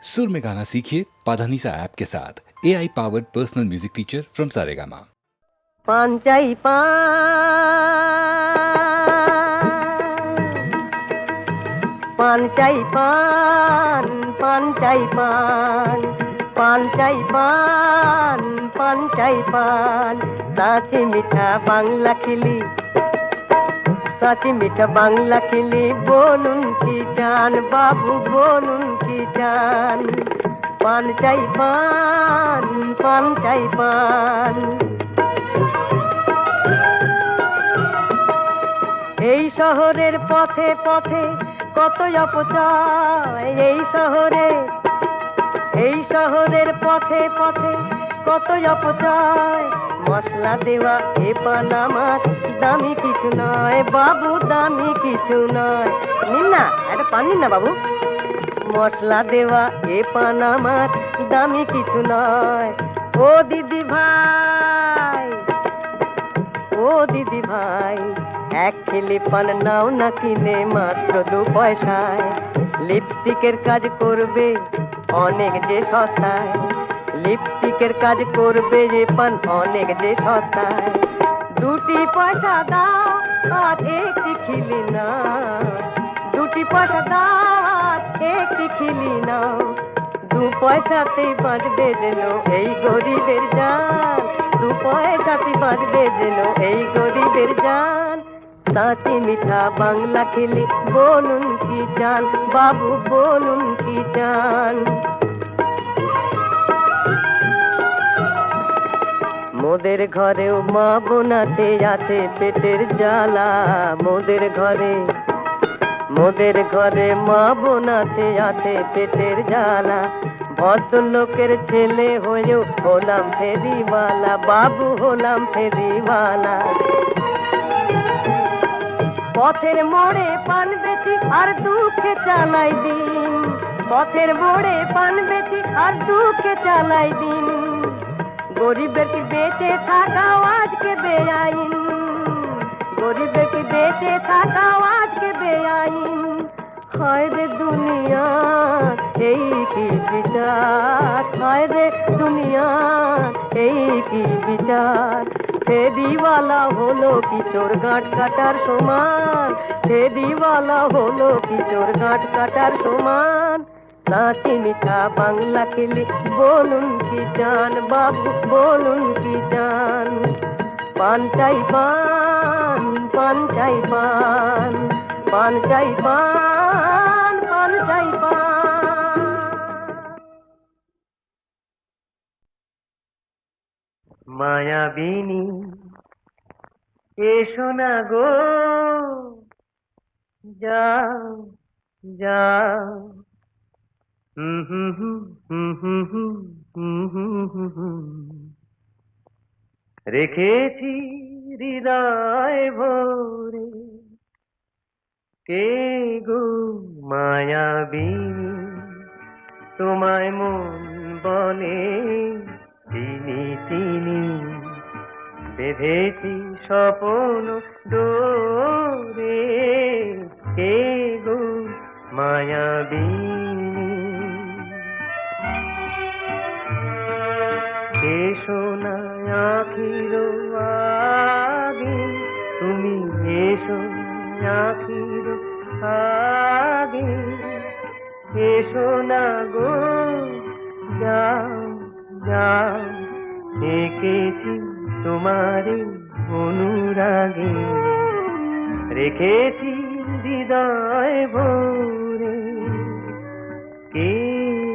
सुर में गाना सीखिए पाधानीसा ऐप के साथ AI powered personal music teacher from Saregama. पान चाई पान, पान चाई पान, पान चाई पान, पान चाई पान, पान चाई पान। साची मीठा बांगला खिली, साची मीठा बांगला खिली, বলুন কি চান বাবু, বলুন কি চান। পান চাই পান, পান চাই পান। এই শহরের পথে পথে কত অপচয়, এই শহরের পথে পথে কত অপচয়। মশলা দেওয়া এ পান আমার দামি কিছু নয় বাবু, দামি কিছু নয়। নিন না, একটা পান নিন না বাবু। মশলা দেওয়া এ পান আমার দামি কিছু নয়। ও দিদি ভাই, ও দিদি ভাই, এক কিলি পান নাও না কিনে মাত্র 2 পয়সায়। লিপস্টিকের কাজ করবে অনেক যে সস্তায়, লিপস্টিকের কাজ করবে যে পান অনেক যে সস্তায়। 2 পয়সা দাও আর একটি খিলি নাও, 2 পয়সা দাও আর একটি খিলি নাও। 2 পয়সাতেই বাঁচবে যেন এই গরিবের জান, 2 পয়সাতেই বাঁচবে যেন এই গরিবের জান। সাথী মিঠা বাংলা খেলি, বলুন কি চান বাবু, বলুন কি চান। মোদের ঘরেও মা বোন আছে, আছে পেটের জ্বালা। মোদের ঘরে মা বোন আছে, আছে পেটের জ্বালা। ভদ্রলোকের ছেলে হয়েও হলাম ফেরিওয়ালা বাবু, হলাম ফেরিওয়ালা। পথের মোড়ে পান বেচি আর দুঃখে চালাই দিন, পথের মোড়ে পান বেচি আর দুঃখে চালাই দিন। গরিবের কি বেঁচে থাকাও আজকে বেআইন, গরিবের কি বেঁচে থাকাও আজকে বেআইন। হায় রে দুনিয়া এই কি বিচার, হায় রে দুনিয়া এই কি বিচার। ফেরিওয়ালা হলো কি চোর গাঁট কাটার সমান, ফেরিওয়ালা হলো কি চোর গাঁট কাটার সমান। সাথী মিঠা বাংলা খেলি, বলুন কি চান বাবু, বলুন কি চান। পান চাই পান, পান চাই পান, পান চাই পান, পান চাই পান। মায়াবিনী এসো না গো, যাও যাও। রেখেছি হৃদয় ভরে, কে গো মায়াবিনী, তোমায় মন বলে চিনি চিনি। বেঁধেছি স্বপ্ন ডোরে, কে গো মায়াবিনী। এসো না আখির আগে, তুমি এসো আখির আগে। এসো না গো, যাও যাও। এঁকেছি তোমারে অনুরাগে, রেখেছি হৃদয় ভরে, কে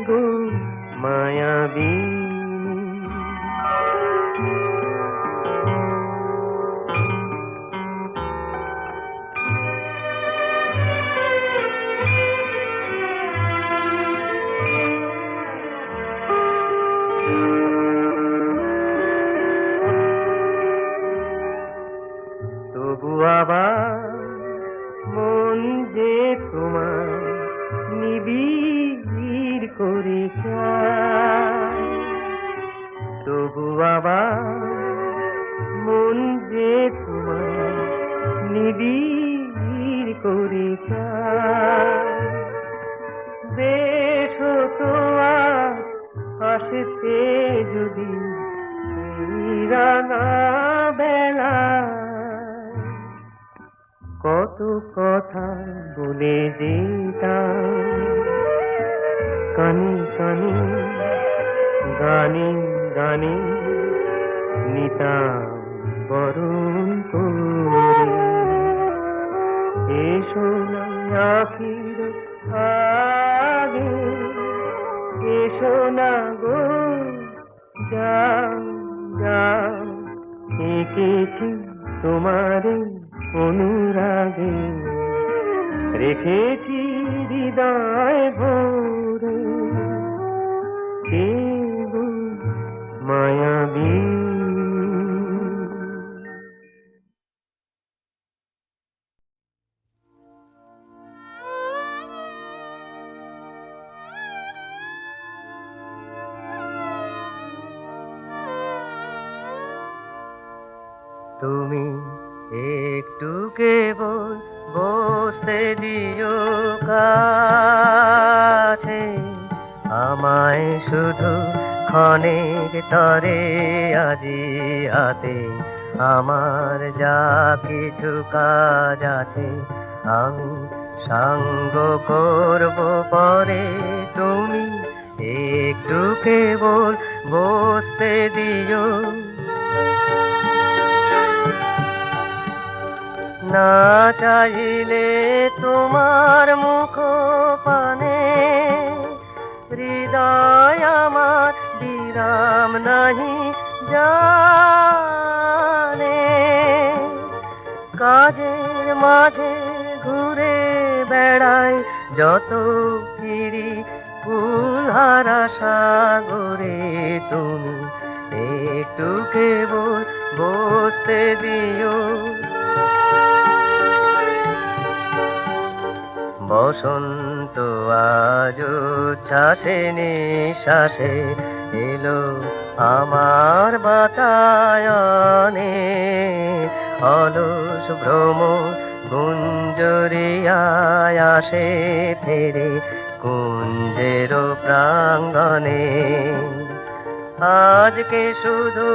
গো মায়াবিনী। তবু আবার মন যে তোমার নিবিড় করে চায়, তবু আবার মন যে তোমার নিবিড় করে চায়। বেশ তো কত কথা বলে যেতাম, কানে কানে গানে গানে নিতাম বরণ করে। এসো না আখির আগে, এসো না গো, যাও যাও, এঁকেছি তোমারে অনুরাগে, রেখেছি হৃদয় ভরে কেব মায়াবী। তুমি একটু কেবল বসতে দিও কাছে, আমায় শুধু ক্ষণেক তরে আজি হাতে। আমার যা কিছু কাজ আছে আমি সঙ্গ করব পরে, তুমি একটু কেবল বসতে দিও। না চাইলে তোমার মুখ পানে হৃদয় আমার বিরাম নাহি জানে। কাজের মাঝে ঘুরে বেড়াই যত ফিরি কুলহারা সাগরে, তুমি একটু কেবল বসতে দিও। বসন্ত আজ উচ্ছ্বাসে নিঃশ্বাসে এলো আমার বাতায়নে, অলস ভ্রমর গুঞ্জরিয়ায় আসে ফেরে কুঞ্জের প্রাঙ্গণে। আজকে শুধু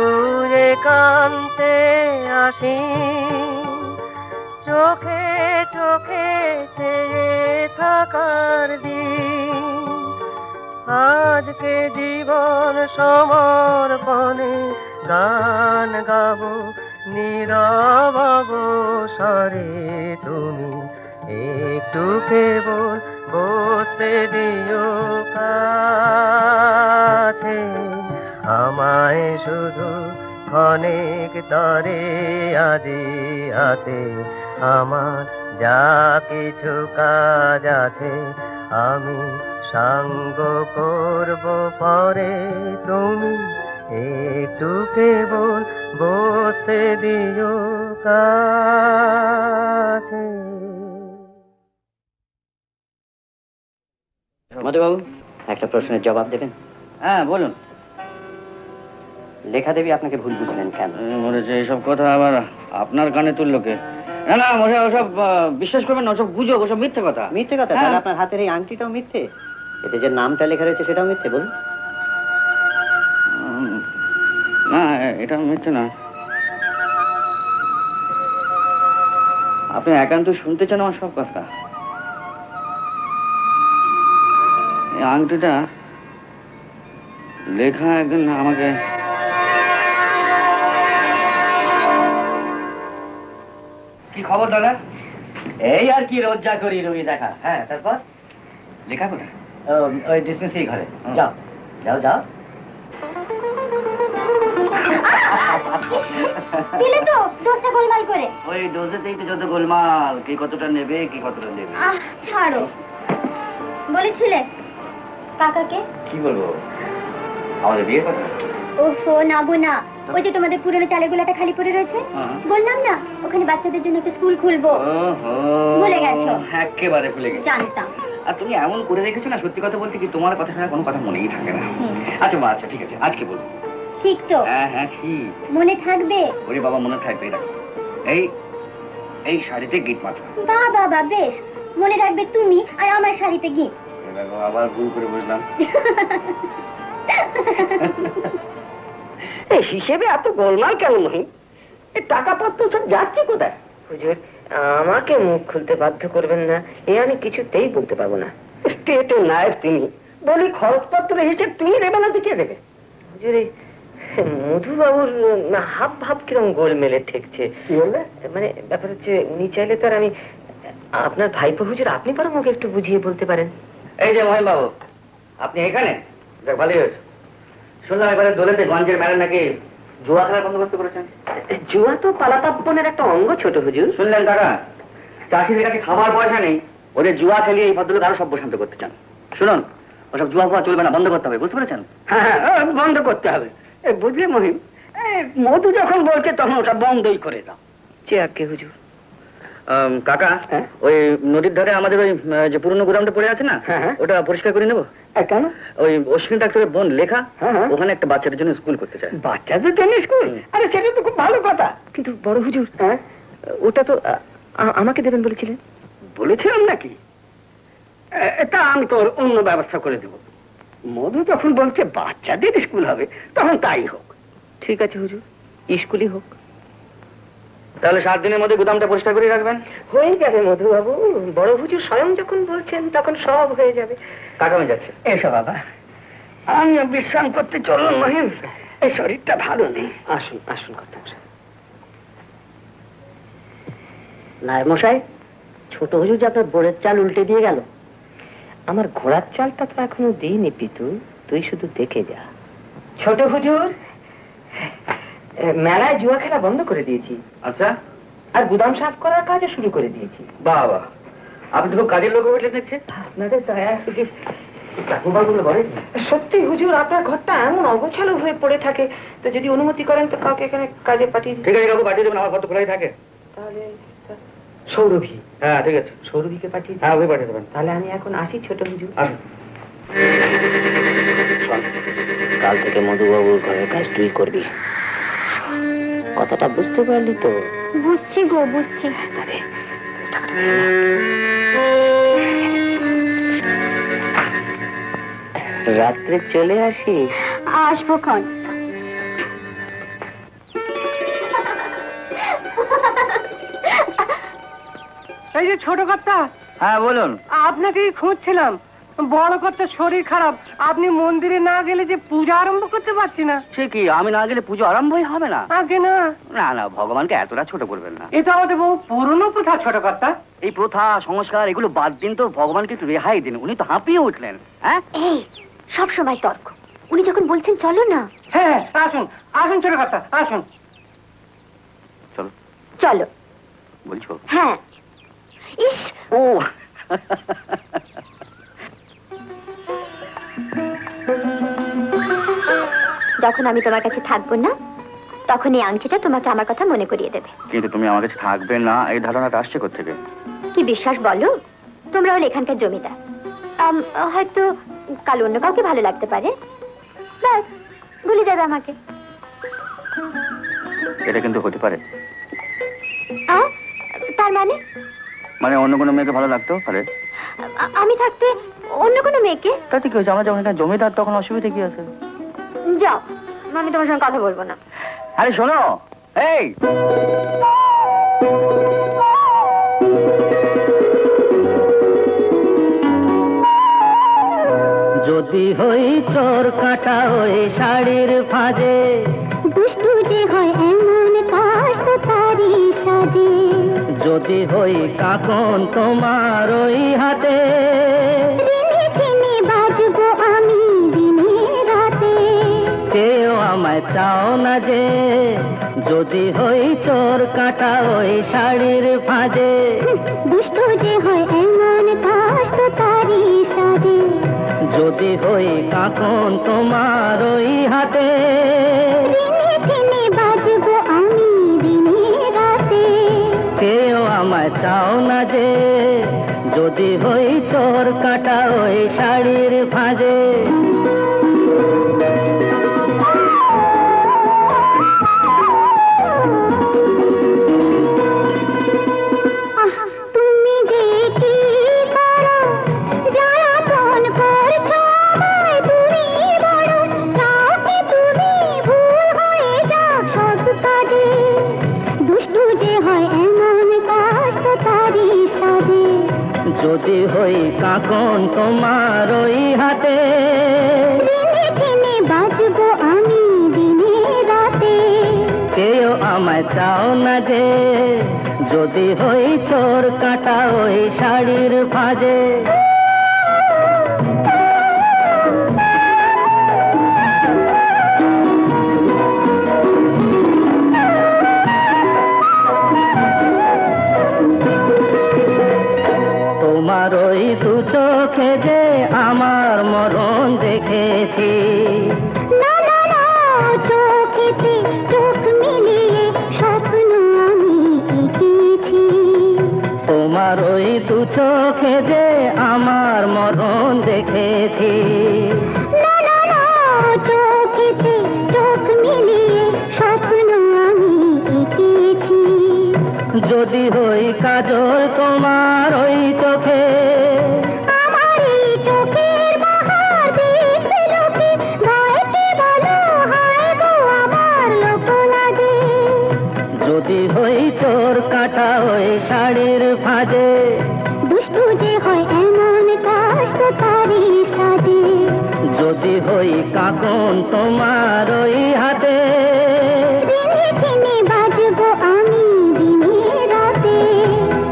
একান্তে আসি, চোখে চোখে চেয়ে থাকার দিন। আজকে জীবন সমর্পণে গান গাবো নীরব অবসরে, তুমি একটু কেবল বসতে দিও কাছে, আমায় শুধু ক্ষণেক তরে আজি হাতে। আমার যা কিছু কাজ আছে আমি সঙ্গ করব পরে, তুমি একটু কেবল বসতে দিও কাছে। মধুবাবু, একটা প্রশ্নের জবাব দেবেন? হ্যাঁ বলুন। লেখা দেবী আপনাকে ভুল বুঝলেন কেন? মনে হচ্ছে এইসব কথা আবার আপনার কানে তুললো কে? না না মনে ওসব বিশ্বাস করবেন না, ওসব গুজব, ওসব মিথ্যে কথা। মিথ্যে কথা? তাহলে আপনার হাতের এই আংটিটাও মিথ্যে, এতে যে নামটা লেখা রয়েছে সেটাও মিথ্যে। বলুন। না এটা মিথ্যে না। আপনি একান্ত শুনতে চান আমার সব কথা। এই আংটিটা লেখা একদিন আমাকে কি খবর দাদা? এই আর কি, রোজ যা করি রোগী দেখা। হ্যাঁ, তারপর লেখা কোথায়? ওই ডিসমিসিং ঘরে। যাও যাও যাও। দিলে তো দোষটা গোলমাল করে। ওই ডোজেতেই তো যত গোলমাল, কি কতটা নেবে কি কতটা নেবে। আহ ছাড়ো, বলেছিলে কাকাকে? কি বলবো, আমাদের বিয়ের কথা? ওফো না গো না, ওই যে তোমাদের পুরনো চালের গোলাটা খালি পড়ে রয়েছে, বললাম না ওখানে বাচ্চাদের জন্য একটা স্কুল খুলবো। ভুলে গেছো? একেবারে ভুলে গেছি। জানতাম। আর তুমি এমন করে রেখেছো না, সত্যি কথা বলতে কি তোমার কথা ছাড়া কোনো কথা মনেই থাকে না। আচ্ছা মা, আচ্ছা ঠিক আছে, আজকে বলবো। ঠিক তো? হ্যাঁ হ্যাঁ ঠিক। মনে থাকবে? ওরে বাবা মনে থাকবে। দেখো এই এই শাড়িতে গিট মাত্র। বাহ বাবা, বেশ মনে রাখবে তুমি আর আমার শাড়িতে গিট। দেখো আবার ভুল করে বুঝলাম। হিসেবে এত গোলমাল কেন মহি? টাকা পত্র সব যাচ্ছে কোথায়? হুজুর, আমাকে মুখ খুলতে বাধ্য করবেন না, এ আমি কিছুতেই বলতে পারবো না। স্টেটের নায়ক তুমি, বলি খরচপত্র হিসেব তুমি দেবে না দিকে দেবে? হুজুর, এই মধুবাবুর হাব ভাব কিরম গোল মেলে ঠেকছে। কি বললে? মানে ব্যাপার হচ্ছে, উনি চাইলে তো আর আমি আপনার ভাইপো হুজুর, আপনি বরং ওকে একটু বুঝিয়ে বলতে পারেন। এই যে মহিম বাবু, আপনি এখানে? যাক, ভালোই হয়েছে। শুনলাম এবারে দোলেতে গঞ্জের মেলা নাকি জুয়া খেলার বন্দোবস্ত করেছেন। জুয়া তো পালাপাপ্পনের একটা অঙ্গ ছোট হুজুর। শুনলেন কাকা, চাষিদের কাছে খাবার পয়সা নেই, ওদের জুয়া খেলিয়ে এই ভদ্রলোক আরো সভ্যশান্ত করতে চান। শুনুন, ওসব জুয়া ফুয়া চলবে না, বন্ধ করতে হবে, বুঝতে পেরেছেন? হ্যাঁ, বন্ধ করতে হবে। বুঝলে মহিম, মধু যখন বলছে তখন ওটা বন্ধই করে দাও। চেয়ারকে হুজুর। কাকা, হ্যাঁ? ওই নদীর ধারে আমাদের ওই যে পুরনো গুদামটা পড়ে আছে না, হ্যাঁ, হ্যাঁ। ওটা পরিষ্কার করে নেবো। কেন? ওই অশ্বিনী ডাক্তারের বোন লেখা, হ্যাঁ, হ্যাঁ। ওখানে একটা বাচ্চাদের জন্য স্কুল করতে চায়। বাচ্চাদের জন্য স্কুল? আরে সেটা তো খুব ভালো কথা। কিন্তু বড় হুজুর, হ্যাঁ, ওটা তো আমাকে দেবেন বলেছিলেন। বলেছিলাম নাকি? তা আমি তোর অন্য ব্যবস্থা করে দেব। মধু যখন বলছে বাচ্চাদের স্কুল হবে, তখন তাই হোক। ঠিক আছে হুজুর, স্কুলই হোক। তাহলে 7 দিনের মধ্যে গুদামটা পরিষ্কার করে রাখবেন। হয়ে যাবে মধুবাবু, বড় হুজুর স্বয়ং যখন বলছেন তখন সব হয়ে যাবে। কাকা আমি যাচ্ছে। এসো বাবা, আমিও বিশ্রাম করতে চলুন মহিম, এই শরীরটা ভালো নেই। আসুন আসুন কথা। নায়েব মশাই, ছোট হুজুর যে আপনার বোরের চাল উল্টে দিয়ে গেল। আমার ঘোড়ার চালটা তো এখনো দিইনি পিতু, তুই শুধু দেখে যা। ছোট হুজুর, মেলায় জুয়া খেলা বন্ধ করে দিয়েছি, আচ্ছা, আর গুদাম সাফ করার কাজও শুরু করে দিয়েছি। বাবা, আপনি তো খুব কাজের লোক হয়ে উঠলেন দেখছি। আপনাদের দয়া থেকে সত্যি হুজুর, আপনার ঘরটা এমন অগোছালো হয়ে পড়ে থাকে, তো যদি অনুমতি করেন তো কাউকে এখানে কাজে পাঠিয়ে দিই। ঠিক আছে কাকু, পাঠিয়ে দেবেন, আমার ঘর তো খোলাই থাকে। তাহলে সৌরভী, হ্যাঁ ঠিক আছে, সৌরভীকে পাঠিয়ে দিই। হ্যাঁ ওই পাঠিয়ে দেবেন। তাহলে আমি এখন আসি ছোট হুজুর। আসুন। কাল থেকে মধুবাবুর ঘরের কাজ তুই করবি, কথাটা বুঝতে পারলি তো? বুঝছি গো, বুঝছি। রাত্রে চলে আসিস। আসবো ক্ষণ। এই যে ছোট কর্তা, হ্যাঁ বলুন। আপনাকেই খুঁজছিলাম। বড় কর্তার শরীর খারাপ, আপনি মন্দিরে না গেলে যে পূজা আরম্ভ করতে পারছি না। সে কি, আমি না গেলে পুজো আরম্ভই হবে না? আগে না, না না, ভগবানকে এতটা ছোট করবেন না। এটা আমাদের বহু পুরনো প্রথা ছোট কর্তা। এই প্রথা সংস্কার এগুলো বাদ দিন তো, ভগবানকে একটু রেহাই দিন। উনি তো হাঁপিয়ে উঠলেন। হ্যাঁ, এই সব সময় তর্ক, উনি যখন বলছেন চলো না। হ্যাঁ আসুন, আসুন ছোট কর্তা, আসুন। চলো। চলো। বলছো? হ্যাঁ। ইস, ও যখন আমি তোমার কাছে থাকবো না, তখন এই আংটিটা তোমাকে আমার কথা মনে করিয়ে দেবে। কিন্তু তুমি আমার কাছে থাকবে না, এই ধারণাটা আসছে কোত্থেকে? কি বিশ্বাস বলো? তোমরা হলে এখানকার জমিদার, হয়তো কাল অন্য কাউকে ভালো লাগতে পারে, ব্যাস ভুলে যাবে আমাকে। এটা কিন্তু হতে পারে। তার মানে? মানে অন্য কোনো মেয়েকে ভালো লাগতেও পারে। আমি থাকতে অন্য কোনো মেয়েকে? তাতে কি হয়েছে, আমরা যখন এখানে জমিদার তখন অসুবিধা কি আছে? যাও, আমি তোমার সঙ্গে কথা বলবো না। আরে শোনো, এই যদি হই চোর কাটা ওই শাড়ির ফাঁজে, দুষ্টু যে হয় এমন কাশ তো তারি সাজে, যদি হই কাকন তোমার ওই হাতে, দিনে দিনে বাজবো আমি দিনে রাতে, চেয়েও আমায় চাও না যে, যদি হই চোর কাটা ওই শাড়ির ফাঁজে, দুষ্টু যে হয় এমন কাশ তো তারি সাজে, যদি হই কাকন তোমার ওই হাতে, দিনে দিনে বাজবো আমি দিনে রাতে, চেয়েও আমায় চাও না যে, যদি হই চোর কাটা ওই শাড়ির ফাঁজে। তুমি যে কি করো জ্বালাতন করছো আমায়, তুমি বড় চাও কি তুমি ভুল হয়ে যাক সব কাজে, দুষ্টু যে হয় এমন কাজ যদি হই কাকন তোমার ওই হাতে, দিনে দিনে বাজবো আমি দিনে রাতে। চেয়েও আমায় চাও না যে, যদি হই চোর কাটা ওই শাড়ির ভাঁজে। তোমার ওই দু চোখে যে আমার মরণ দেখেছি। না না না, চোখেতে চোখ মিলিয়ে স্বপ্ন আমি এঁকেছি। তোমার ওই দু চোখে যে আমার মরণ দেখেছি। না না না, চোখেতে চোখ মিলিয়ে স্বপ্ন আমি এঁকেছি। যদি হই কাজল তোমার ওই চোখে, আমার এই চোখের বাহার দেখবে লোকে, ভয়কে বলো হায় গো আমার লোক লাগে। যদি হই চোর কাটা ওই শাড়ির ভাঁজে। দুষ্টু যে হয় এমন কাজ তো তারই সাজে। যদি হই কাকন তোমার ওই হাতে, দিনে দিনে বাজবো আমি দিনে রাতে।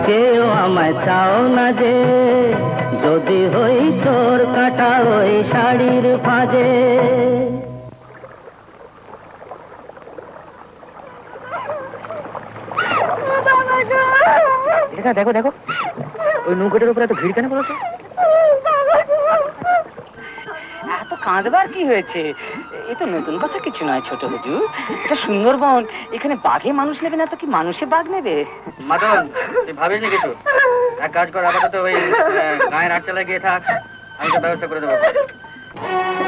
চেয়েও আমায় চাও না যে, যদি হই চোর কাটা ওই শাড়ির ভাঁজে। এটা দেখো দেখো, ওই নৌকোটার উপরে এত ভিড় কেন বলেছো? এত কাঁদবার কি হয়েছে? এ তো নতুন কথা কিছু নয় ছোট হুজুর, এটা সুন্দরবন, এখানে বাঘে মানুষ নেবে না তো কি মানুষে বাঘ নেবে? মাদন, তুই ভাবিস নি কিছু? এক কাজ কর, আপাতত ওই গায়ের আটচালায় গিয়ে থাক, আমি তো ব্যবস্থা করে দেবো।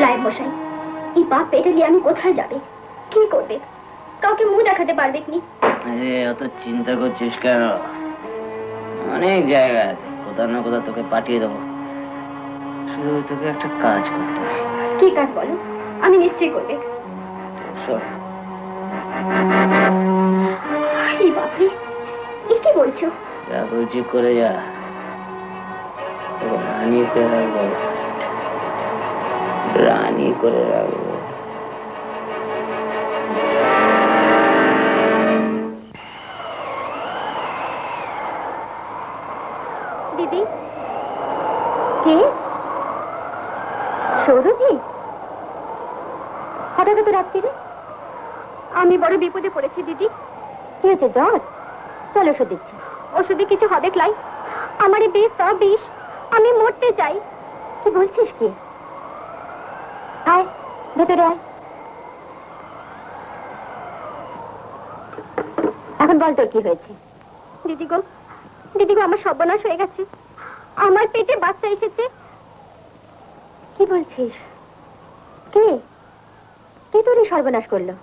লাইন মশাই, এই বাপ পেটে নিয়ে আমি কোথায় যাবে, কি করবে? কাউকে মুখ দেখাতে পারবে কি? আরে অত চিন্তা করছিস কেন? অনেক জায়গা আছে, কোথাও না কোথাও তোকে পাঠিয়ে দেবো। শুধু তোকে একটা কাজ করতে হবে। কি কাজ বলো, আমি নিশ্চয়ই করবে। শোন, এই বাপরে, এ কি বলছো? যা বলছি করে যা, তোকে রানী করে রাখবো, রানী করে রাখবো। দিদি, কে? সৌরভী? হঠাৎ তো রাত্রিরে? আমি বড় বিপদে পড়েছি দিদি। কি হয়েছে, জ্বর? চল ওষুধ দিচ্ছি। ওষুধে কিছু হবে ক্লাই? আমার এই বিষ তো বিষ, আমি মরতে চাই। কি বলছিস কি? আয় ভেতরে আয়। এখন বল তোর কি হয়েছে? দিদি গো, দিদি গো, আমার সর্বনাশ হয়ে গেছে, আমার পেটে বাচ্চা এসেছে। কি বলছিস? কে কে তোর এই সর্বনাশ করলো?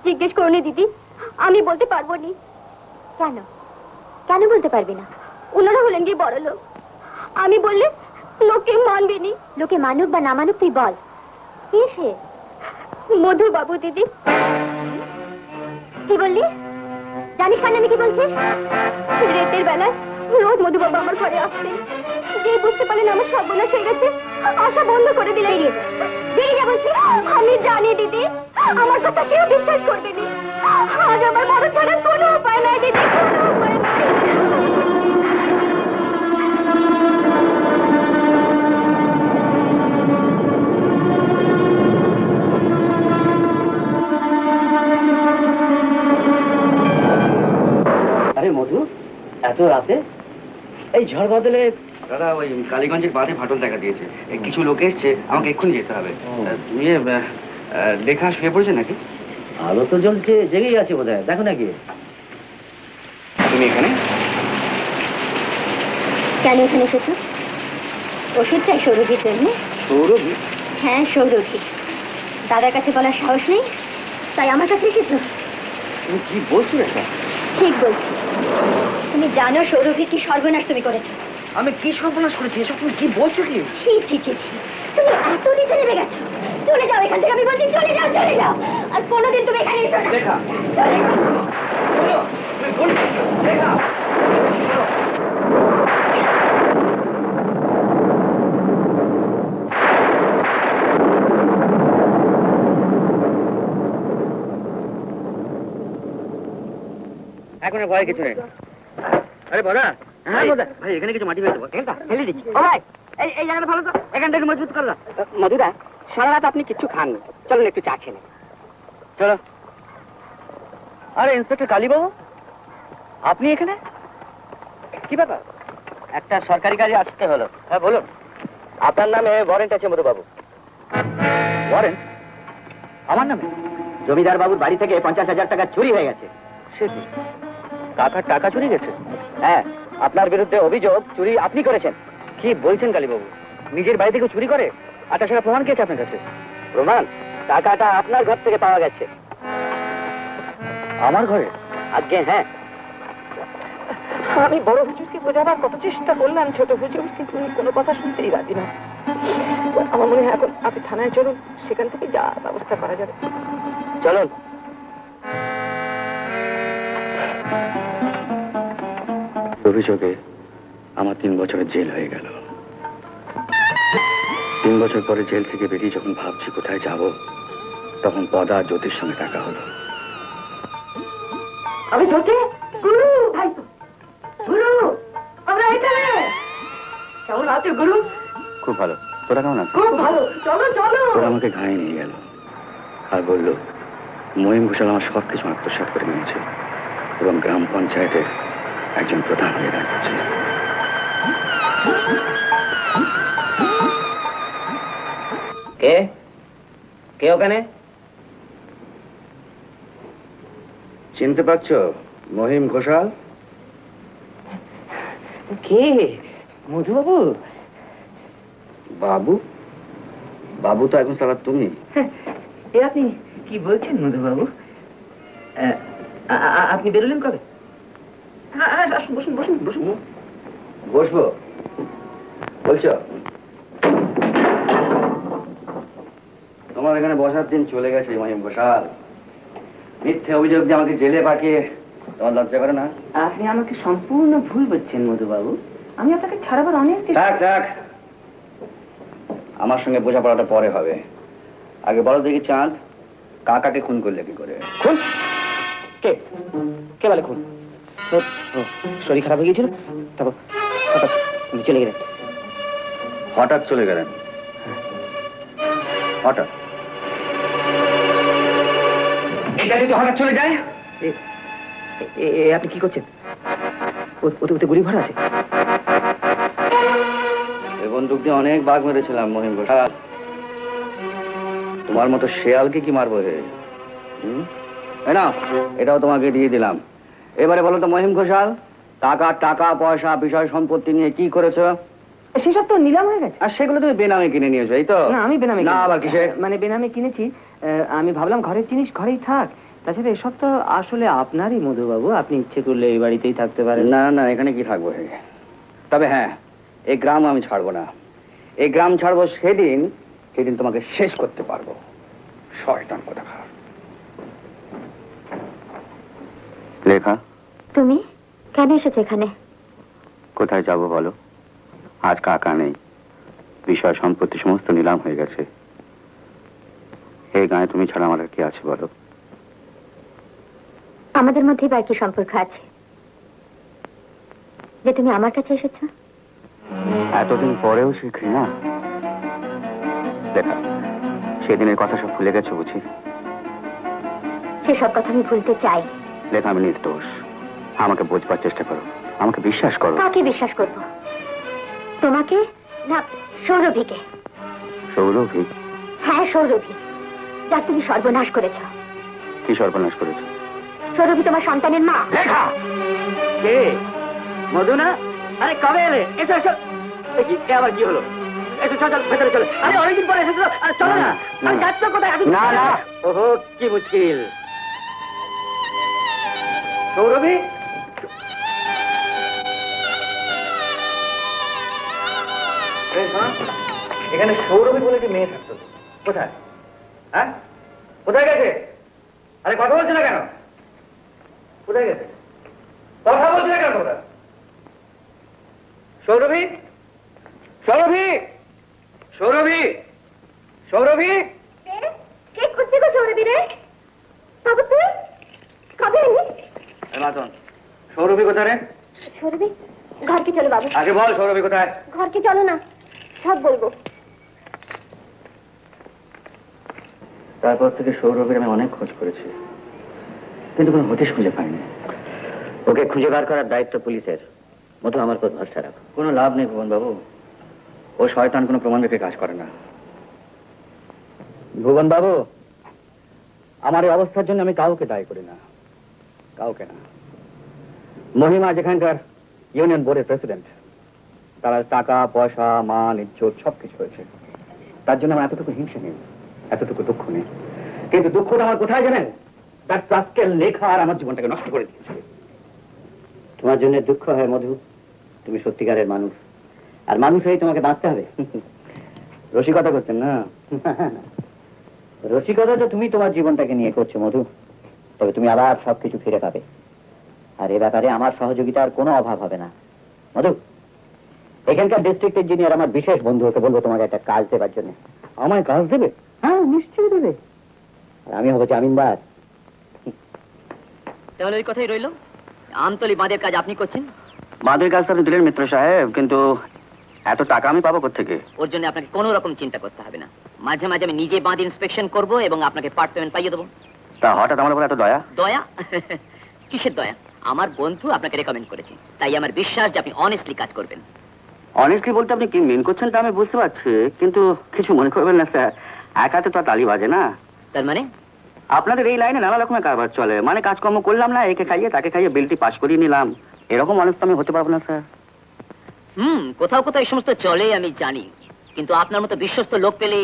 জিজ্ঞেস করনি দিদি, আমি বলতে পারবো নি। কেন কেন বলতে পারবি না? ওনারা হলেন গিয়ে বড় লোক, আমি বললে লোকে মানবে নি। লোকে মানুক বা না মানুক তুই বল, কে সে? মধু বাবু দিদি। কি বললি? জানিস কানে আমি কি বলছিস? রাতের বেলায় রোজ মধুবাবু আমার ঘরে আসতেন। যে বুঝতে পারলেন আমার সর্বনাশ হয়ে গেছে, আশা বন্ধ করে দিলেন। বেরিয়ে যা বলছি। আমি জানি দিদি, আমার কথা কেউ বিশ্বাস করবে না। আজ আমার বড় ছাড়ার কোনো উপায় নাই দিদি, কোনো উপায় নাই। আরে মধু, এত রাতে এই ঝড় বাদলে? দাদা, ওই কালীগঞ্জের বাঁধে ফাটল দেখা দিয়েছে, কিছু লোক এসছে, আমাকে এক্ষুনি যেতে হবে। তুমি লেখা শুয়ে পড়েছে নাকি? আলো তো জ্বলছে, জেগেই আছে বোধ হয়, দেখো নাকি? তুমি এখানে? কেন এখানে এসেছো? ওষুধ চাই সৌরভীর জন্য। সৌরভী? হ্যাঁ সৌরভী। দাদার কাছে বলার সাহস নেই, তাই আমার কাছে এসেছো? তুমি কি বলছো এটা? ঠিক বলছি। তুমি জানো সৌরভীর কি সর্বনাশ তুমি করেছো? আমি কি সর্বনাশ করেছি? এসব তুমি কি বলছো কি? ছি ছি ছি ছি, তুমি এত নিচে নেমে গেছো। চলে যাও এখান থেকে, আমি বলছি চলে যাও, চলে যাও। আর কোনোদিন তুমি এখানে এসো না। লেখা, চলে যাও। তুমি ভুল, লেখা, এখন আর ভয় কিছু নেই। আরে বড়া, হ্যাঁ বোধা ভাই এখানে কিছু মাটি ফেলে দেবো। ফেলে দিচ্ছি। ও ভাই, এই জায়গাটা ভালো তো, এখানটা একটু মজবুত করো। মধুদা, সারা রাত আপনি কিচ্ছু খাননি, চলুন একটু চা খেলে। চলো। আরে ইন্সপেক্টর কালীবাবু, আপনি এখানে? কি ব্যাপার? একটা সরকারি কাজে আসতে হলো। হ্যাঁ বলুন। আপনার নামে ওয়ারেন্ট আছে মধুবাবু। ওয়ারেন্ট? আমার নামে? জমিদার বাবুর বাড়ি থেকে 50,000 টাকা চুরি হয়ে গেছে। সে কি? কাকার টাকা চুরি গেছে? হ্যাঁ, আপনার বিরুদ্ধে অভিযোগ চুরি আপনি করেছেন। কি বলছেন কালীবাবু? নিজের বাড়ি থেকে চুরি করে? আর তাছাড়া প্রমাণ কি আছে আপনার কাছে? প্রমাণ? টাকাটা আপনার ঘর থেকে পাওয়া গেছে। আমার ঘরে? আজ্ঞে হ্যাঁ। আমি বড় হুজুরকে বোঝাবার কত চেষ্টা করলাম ছোট হুজুর, কিন্তু উনি কোনো কথা শুনতেই রাজি না। আমার মনে হয় এখন আপনি থানায় চলুন, সেখান থেকে যা ব্যবস্থা করা যাবে। চলুন। অভিযোগে আমার 3 বছরের জেল হয়ে গেল। 3 বছর পরে জেল থেকে বেরিয়ে যখন ভাবছি কোথায় যাব, তখন পদা আর জ্যোতির সঙ্গে দেখা হলো। আমি ছোটে গুরু ভাই তো, গুরু আমরা এখানে। কেমন আছে গুরু? খুব ভালো। তোরা কেমন আছিস? খুব ভালো, চলো চলো। ওরা আমাকে ঘায়ে নিয়ে গেল আর বলল মহিম ঘোষাল আমার সব কিছু আত্মসাৎ করে নিয়েছে এবং গ্রাম পঞ্চায়েতের একজন প্রধান হয়ে দাঁড়িয়েছে। কে কে ওখানে? চিনতে পারছো মহিম ঘোষাল? কে? মধুবাবু? বাবু? বাবু তো এখন সারা তুমি। এ আপনি কি বলছেন মধুবাবু? আপনি বেরোলেন কবে? আসুন, বসুন বসুন বসুন। বসবো বলছো? তোমার এখানে বসার দিন চলে গেছে মহিম ঘোষাল। মিথ্যে অভিযোগ দিয়ে আমাকে জেলে পাঠিয়ে তোমার লজ্জা করে না? আপনি আমাকে সম্পূর্ণ ভুল বলছেন মধুবাবু। আমি আপনাকে ছাড়াবার অনেক চেষ্টা। থাক থাক, আমার সঙ্গে বোঝাপড়াটা পরে হবে। আগে বলো দেখি চাঁদ, কাকাকে খুন করলে কি করে? খুন? কে কে বলে খুন? শরীর খারাপ হয়ে গিয়েছিল, তারপর হঠাৎ উনি চলে গেলেন। হঠাৎ চলে গেলেন? হঠাৎ? এটা যদি হঠাৎ চলে যায়? আপনি কি করছেন? ওতে গুলি ভরা আছে। এই বন্দুক দিয়ে অনেক বাঘ মেরেছিলাম মহিম ঘোষাল। তোমার মতো শেয়ালকে কি মারবো হে? না, এটাও তোমাকে দিয়ে দিলাম। এবারে বলো তো মহিম ঘোষাল, টাকা পয়সা বিষয় সম্পত্তি নিয়ে কি করেছো? সেসব তো নিলাম হয়ে গেছে। আর সেগুলো তুমি বেনামে কিনে নিয়েছো, এই তো? না, আমি বেনামে না, আবার কিসে? মানে বেনামে কিনেছি। আমি ভাবলাম ঘরের জিনিস ঘরেই থাক। তাছাড়া এসব তো আসলে আপনারই মধুবাবু, আপনি ইচ্ছে করলে এই বাড়িতেই থাকতে পারেন। না না, এখানে কি থাকবো হে? তবে হ্যাঁ, এই গ্রাম আমি ছাড়বো না। এই গ্রাম ছাড়বো সেদিন তোমাকে শেষ করতে পারবো। শয়তান কোথাকার। লেখা, তুমি কেন এসেছো এখানে? কোথায় যাব বলো? আজ কাকা নেই, বিষয় সম্পত্তি সমস্ত নিলাম হয়ে গেছে। এই গায়ে তুমি ছাড়া আমার আর কি আছে বলো? আমাদের মধ্যে বা কি সম্পর্ক আছে যে তুমি আমার কাছে এসেছো? এতদিন পরেও সে ঘৃণা? লেখা, সেদিনের কথা সব ভুলে গেছো বুঝি? সেসব কথা আমি ভুলতে চাই। লেখা, আমি নির্দোষ। আমাকে বোঝবার চেষ্টা করো, আমাকে বিশ্বাস করো। কাকে বিশ্বাস করব? তোমাকে না সৌরভীকে? সৌরভী? হ্যাঁ, সৌরভী, যার তুমি সর্বনাশ করেছ। কি সর্বনাশ করেছো? সৌরভী তোমার সন্তানের মা। লেখা কে? মধু না? আরে কবে এলে? এসো এসো। দেখি এ আবার কি হলো? এসো, চল চল ভেতরে চলো। আরে অনেকদিন পরে এসেছো, আরে চলো না। আরে যাচ্ছ কোথায়? না না, ওহো কি মুশকিল। সৌরভী, এখানে সৌরভী বলে কি মেয়ে থাকতো? কোথায়? হ্যাঁ, কোথায় গেছে? আরে কথা বলছে না কেন? কোথায় গেছে? কথা বলছে না কেন তোমরা? সৌরভী, সৌরভী, সৌরভী, সৌরভী। কে খুঁজছে গো সৌরভী রে? বাবু তুই কবে এলি? মাতন, সৌরভী কোথায় রে? সরবি ঘরকে চলো বাবু, আগে বল সৌরভী কোথায়? ঘরকে চলো না, সব বলবো। তারপর থেকে সৌরভের আমি অনেক খোঁজ করেছি, কিন্তু কোনো হদিশ খুঁজে পাইনি। ওকে খুঁজে বার করার দায়িত্ব পুলিশের। মধু, আমার উপর ভরসা রাখো। কোনো লাভ নেই ভুবন বাবু, ও শয়তান কোনো প্রমাণ রেখে কাজ করে না। ভুবন বাবু, আমার এই অবস্থার জন্য আমি কাউকে দায়ী করি না, কাউকে না। মহিমা যেখানকার ইউনিয়ন বোর্ডের প্রেসিডেন্ট, তারা টাকা পয়সা মান ইজ্জত সবকিছু হয়েছে, তার জন্য আমার এতটুকু হিংসা নেই, এতটুকু দুঃখ নেই। কিন্তু দুঃখটা আমার কোথায় জানেন? তার আজকের লেখা আর আমার জীবনটাকে নষ্ট করে দিয়েছে। তোমার জন্য দুঃখ হয় মধু, তুমি সত্যিকারের মানুষ, আর মানুষ হয়ে তোমাকে বাঁচতে হবে। রসিকতা করছেন না? রসিকতা তো তুমি তোমার জীবনটাকে নিয়ে করছো মধু, তবে তুমি আবার সবকিছু ফিরে পাবে, আর এ ব্যাপারে আমার সহযোগিতার কোনো অভাব হবে না। মধু, এখানকার ডিস্ট্রিক্ট ইঞ্জিনিয়ার আমার বিশেষ বন্ধু, ওকে বলবো তোমাকে একটা কাজ দেবার জন্য। আমায় কাজ দেবে? হ্যাঁ, নিশ্চয়ই দেবে। আর আমি হবো জামিনদার। তাহলে ওই কথাই রইলো, আমতলি বাঁধের কাজ আপনি করছেন? বাঁধের কাজ তো আপনি দিলেন মিত্র সাহেব, কিন্তু এত টাকা আমি পাবো কোত্থেকে? ওর জন্য আপনাকে কোনো রকম চিন্তা করতে হবে না। মাঝে মাঝে আমি নিজে বাঁধ ইন্সপেকশন করব এবং আপনাকে পার্ট পেমেন্ট পাইয়ে দেবো। তা হঠাৎ আমার উপর এত দয়া? দয়া? কিসের দয়া? আমার বন্ধু আপনাকে রেকমেন্ড করেছে, তাই আমার বিশ্বাস যে আপনি অনেস্টলি কাজ করবেন। অনেস্টলি বলতে আপনি কি মেন করছেন তা আমি বুঝতে পারছি, কিন্তু কিছু মনে করবেন না স্যার, একাতে তো আর তালি বাজে না। তার মানে? আপনাদের এই লাইনে নানা রকমের কারবার চলে, মানে কাজকর্ম করলাম না, একে খাইয়ে তাকে খাইয়ে বিলটি পাস করিয়ে নিলাম, এরকম মানুষ তো আমি হতে পারবো না স্যার। কোথাও কোথাও এই সমস্ত চলে আমি জানি, কিন্তু আপনার মতো বিশ্বস্ত লোক পেলে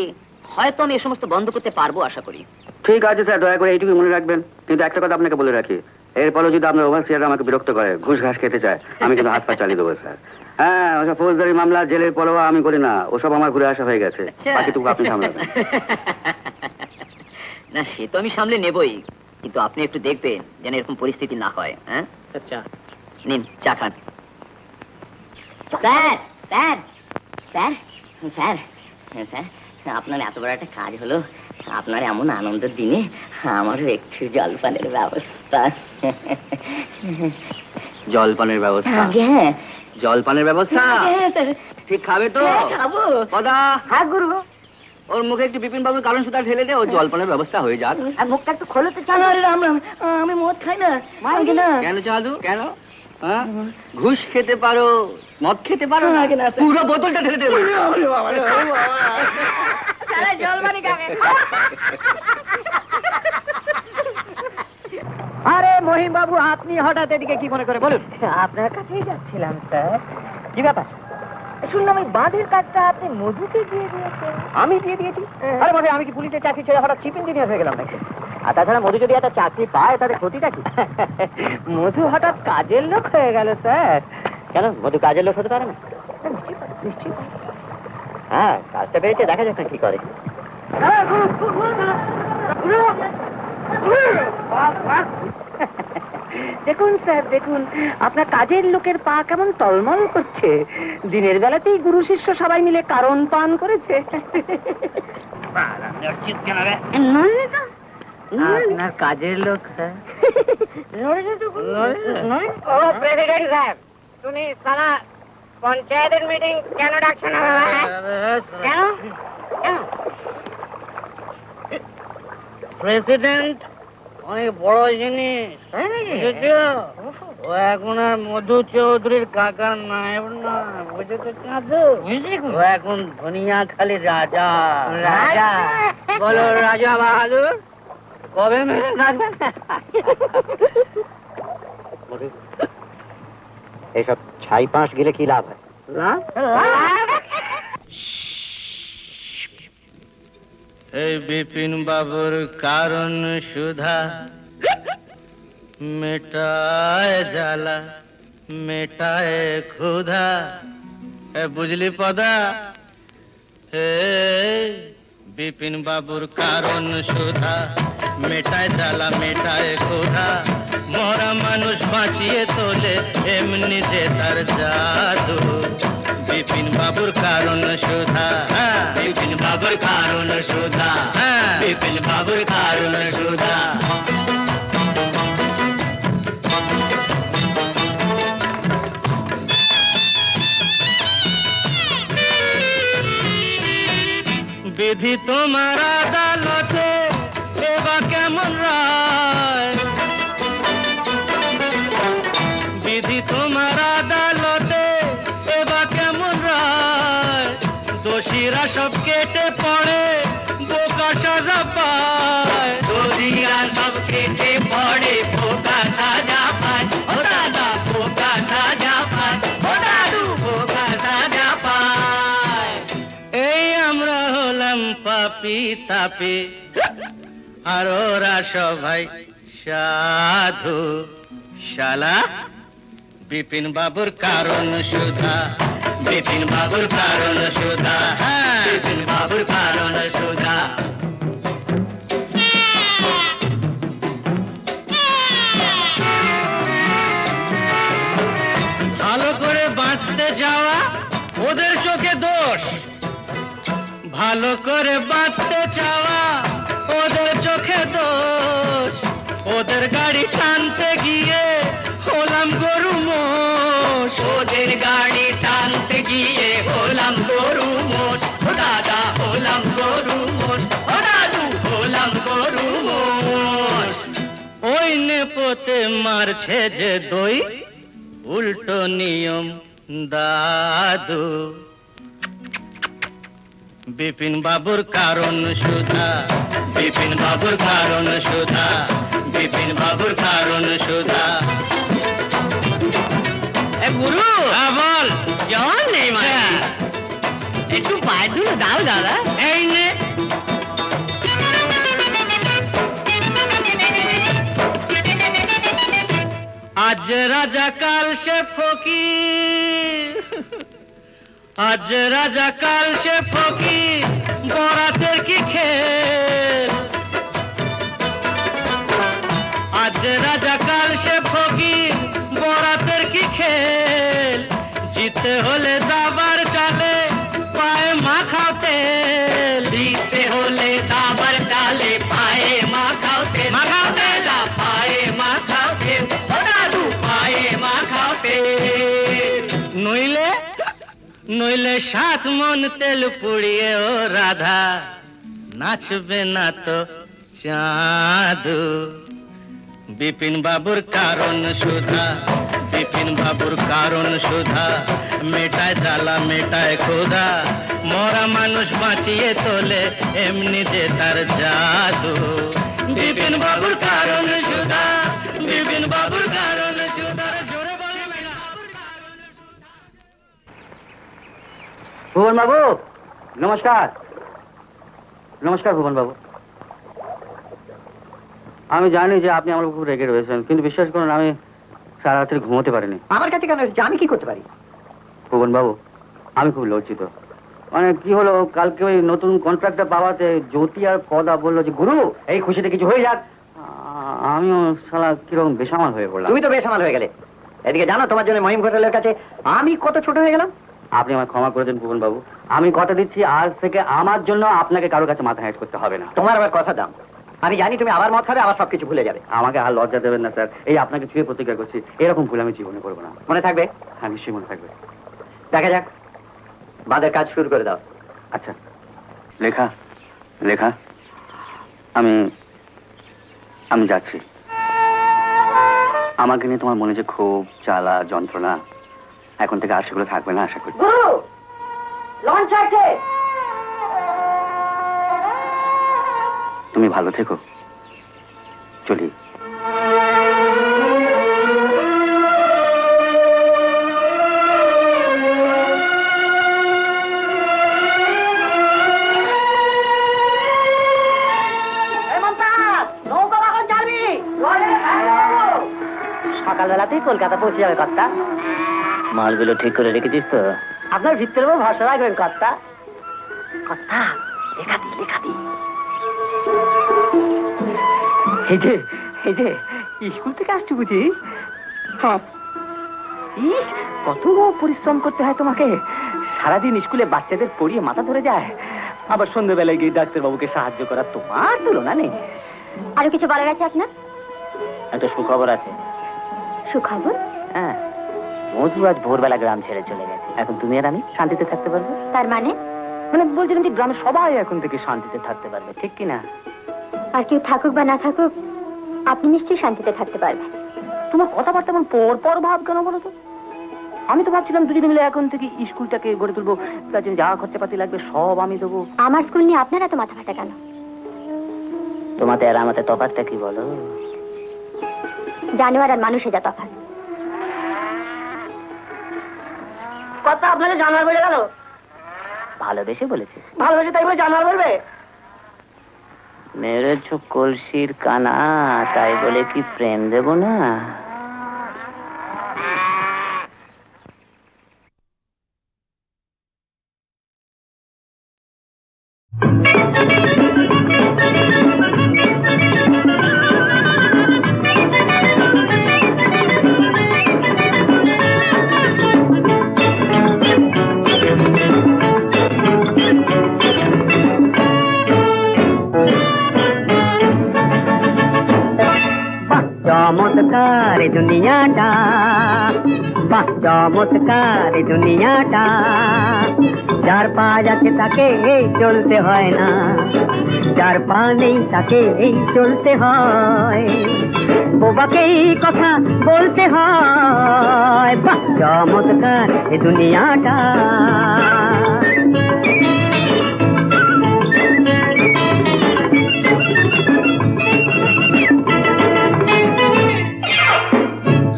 হয়তো আমি এই সমস্ত বন্ধ করতে পারবো আশা করি। ঠিক আছে স্যার, দয়া করে এইটুকু মনে রাখবেন। কিন্তু একটা কথা আপনাকে বলে রাখি, এরপরও যদি আপনার ওভারসিয়ার আমাকে বিরক্ত করে, ঘুষ ঘাস খেতে চায়, আমি কিন্তু হাত পা চালিয়ে দেবো স্যার। হ্যাঁ, ওসব ফৌজদারি মামলা জেলের পরোয়া আমি করি না, ওসব আমার ঘুরে আসা হয়ে গেছে, বাকিটুকু আপনি সামলাবেন। না, সে তো আমি সামলে নেবই, কিন্তু আপনি একটু দেখবেন যেন এরকম পরিস্থিতি না হয়। হ্যাঁ, আচ্ছা নিন চা খান। Sir sir sir sir sir, আপনার এত বড় একটা কাজ হলো, আপনার এমন আনন্দের দিনে আমারও একটু জলপানের ব্যবস্থা। জলপানের ব্যবস্থা? হ্যাঁ। জলপানের ব্যবস্থা ঠিক খাবে তো? খাবো। পদা, হ্যাঁ গুরু, ওর মুখে একটু বিপিন বাবুর কারণ সুতা ঢেলে দে, ও জলপানের ব্যবস্থা হয়ে যাক। আর মুখটা একটু খোলো তো। চালু আমি মদ খাই না। কেন চাঁদু, কেন? হ্যাঁ, ঘুষ খেতে পারো, মদ খেতে পারো না, পুরো বোতলটা ঢেলে দেবো। আরে মহিম বাবু, আপনি হঠাৎ এদিকে কি মনে করে বলুন? আপনার কাছেই যাচ্ছিলাম স্যার। কি ব্যাপার? শুনলাম ওই বাঁধের কাজটা আপনি মধুকে দিয়ে দিয়েছেন। আমি দিয়ে দিয়েছি? আরে মনে আমি কি পুলিশের চাকরি ছেড়ে হঠাৎ চিফ ইঞ্জিনিয়ার হয়ে গেলাম নাকি? আর তাছাড়া মধু যদি একটা চাকরি পায় তাদের ক্ষতিটা কি? মধু হঠাৎ কাজের লোক হয়ে গেল স্যার। কেন, মধু কাজের লোক হতে পারে না? নিশ্চয়ই। হ্যাঁ, কাজটা পেয়েছে, দেখা যাক না কি করে। দেখুন স্যার, দেখুন আপনার কাজের লোকের পা কেমন টলমল করছে। দিনের বেলাতেই গুরু শিষ্য সবাই মিলে কারণ পান করেছে। আপনার কাজের লোক স্যার। প্রেসিডেন্ট সাহেব, তুমি সারা পঞ্চায়েতের মিটিং কেন ডাকছো না? কেন? প্রেসিডেন্ট অনেক বড় জিনিস, বুঝেছো? ও এখন আর মধু চৌধুরীর কাকার নায়েব না, বুঝেছো চাঁদু? ও এখন ধনিয়াখালি রাজা। রাজা বলো, রাজা বাহাদুর কবে মেরে থাকবেন? এইসব ছাই পাঁশ গেলে কি লাভ হয়? এই বিপিন বাবুর কারণ সুধা মেটায় জ্বালা মেটায় ক্ষুধা। বুঝলি পদা? হে বিপিন বাবুর কারণ সুধা মেটায় জ্বালা মেটায় ক্ষুধা। মরা মানুষ বাঁচিয়ে তোলে এমনি যে তার জাদু। বিপিন বাবুর কারণ সুধা, বিপিন বাবুর কারণ সুধা, বিপিন বাবুর কারণ সুধা। বিধি তোমার আদালতে এবার কেমন রায়, বিধি তোমার আদালতে এবার কেমন রায়, দোষীরা সব কেটে পড়ে বোকা সাজা পায়, দোষীরা সব কেটে পড়ে বোকা সাজা পায়, ও দাদা বোকা সাজা পায়, ও দাদু বোকা সাজা পায়। এই আমরা হলাম পাপি তাপি আর ওরা সবাই সাধু, শালা বিপিন বাবুর কারণ সুধা, বিপিন বাবুর কারণ সুধা, হ্যাঁ বিপিন বাবুর কারণ সুধা। ভালো করে বাঁচতে যাওয়া ওদের চোখে দোষ, ভালো করে বাঁচতে চাওয়া ওদের চোখে দোষ, ওদের গাড়ি টানতে গিয়ে হলাম গরু মোষ, ওদের গাড়ি টানতে গিয়ে হলাম গরু মোষ, ও দাদা হলাম গরু মোষ, ও দাদু হলাম গরু মোষ। ওই নেপোতে মারছে যে দই উল্টো নিয়ম দাদু, বিপিন বাবুর কারণ সুধা, বিপিন বাবুর কারণ সুধা, বিপিন বাবুর কারণ সুধা। গুরু বল জন নেই মানে একটু পায়ে ধুলো দাও দাদা। এই নে আজ রাজা কাল সে ফকির, আজ রাজা কাল সে ফকির বরাতের কি খেল, আজ রাজা কাল সে ফকির বরাতের কি খেল, জিতে হলে দাবার চালে পায়ে মাখাও তেল, জিতে হলে দাবার চালে পায়ে মাখাও তেল, মাখাও তেল পায়ে মাখাও তেল, ও দাদু পায়ে মাখাও তেল, নইলে নইলে 7 মন তেল পুড়িয়ে ও রাধা নাচবে না তো চাঁদু, বিপিন বাবুর কারণ সুধা, বিপিন বাবুর কারণ সুধা, মেটায় জ্বালা মেটায় ক্ষুধা, মরা মানুষ বাঁচিয়ে তোলে এমনি যে তার জাদু, বিপিন বাবুর কারণ সুধা, বিপিন বাবুর কারণ সুধা। জোরে বলে ভুবন বাবু নমস্কার। নমস্কার ভুবন বাবু, আমি জানি যে আপনি আমার খুব রেগে রয়েছেন, কিন্তু বিশ্বাস করুন আমি সারা রাত্রি ঘুমোতে পারিনি। আমার কাছে কেন এসেছে? আমি কি করতে পারি? ভুবন বাবু আমি খুব লজ্জিত। মানে কি হলো, কালকে ওই নতুন কন্ট্রাক্টটা পাওয়াতে জ্যোতি আর পদা বললো যে গুরু এই খুশিতে কিছু হয়ে যাক, আমিও শালা কিরকম বেসামাল হয়ে পড়লাম। তুমি তো বেসামাল হয়ে গেলে। এদিকে জানো তোমার জন্য মহিম ঘোষালের কাছে আমি কত ছোট হয়ে গেলাম। আপনি আমায় ক্ষমা করে দেন ভুবন বাবু, আমি কথা দিচ্ছি আজ থেকে আমার জন্য আপনাকে কারো কাছে মাথা হেঁট করতে হবে না। তোমার আবার কথা দাম। আমি জানি তুমি আবার মদ খাবে, আবার সবকিছু ভুলে যাবে। আমাকে আর লজ্জা দেবেন না স্যার, এই আপনাকে ছুঁয়ে প্রতিজ্ঞা করছি এরকম ভুল আমি জীবনে করবো না। মনে থাকবে? হ্যাঁ নিশ্চয়ই মনে থাকবে। দেখা যাক, বাঁধের কাজ শুরু করে দাও। আচ্ছা লেখা লেখা আমি আমি যাচ্ছি। আমাকে নিয়ে তোমার মনে যে খুব জ্বালা যন্ত্রণা, এখন থেকে আর সেগুলো থাকবে না আশা করি। গুরু লঞ্চ ছাড়ছে। তুমি ভালো থেকো, চলি। সকালবেলাতেই কলকাতা পৌঁছে যাবে কর্তা। মালগুলো ঠিক করে রেখেছিস তো? আপনার ভিতরের উপর ভরসা রাখবেন কর্তা। কর্তা লেখা দি লেখা দি। এই যে স্কুল থেকে আসছো বুঝি? হ্যাঁ। ইস কত পরিশ্রম করতে হয় তোমাকে। সারাদিন স্কুলে বাচ্চাদের পড়িয়ে মাথা ধরে যায়, আবার সন্ধ্যেবেলায় গিয়ে ডাক্তার বাবুকে সাহায্য করা, তোমার তুলনা নেই। আরো কিছু বলার আছে আপনার? একটা সুখবর আছে। সুখবর? হ্যাঁ, মধু আজ ভোরবেলা গ্রাম ছেড়ে চলে গেছে। এখন তুমি আর আমি শান্তিতে থাকতে পারবো। তার মানে? মানে বলছিলাম যে গ্রামে সবাই এখন থেকে শান্তিতে থাকতে পারবে, ঠিক কি না? আর কেউ থাকুক বা না থাকুক, আপনি নিশ্চয়ই শান্তিতে থাকতে পারবেন। তোমার কথাবার্তা এমন পর পর ভাব কেন বলো তো? আমি তো ভাবছিলাম দুজনে মিলে এখন থেকে স্কুলটাকে গড়ে তুলবো, তার জন্য যা খরচাপাতি লাগবে সব আমি দেবো। আমার স্কুল নিয়ে আপনারা তো মাথা ফাটা কেন? তোমাদের আর আমাদের তফাৎটা কি বলো? জানোয়ার আর মানুষে যা তফাৎ। কথা আপনাদের জানার বলে গেল? ভালোবেসে বলেছে। ভালোবেসে তাই বলে জানার বলবে? মেরেছ কলসির কানা, তাই বলে কি প্রেম দেব না? চমৎকার দুনিয়াটা, বাহ চমৎকার দুনিয়াটা, যার পা যাচ্ছে তাকে এই চলতে হয় না, যার পা নেই তাকে এই চলতে হয়, বোবাকে এই কথা বলতে হয়, বাহ চমৎকার দুনিয়াটা।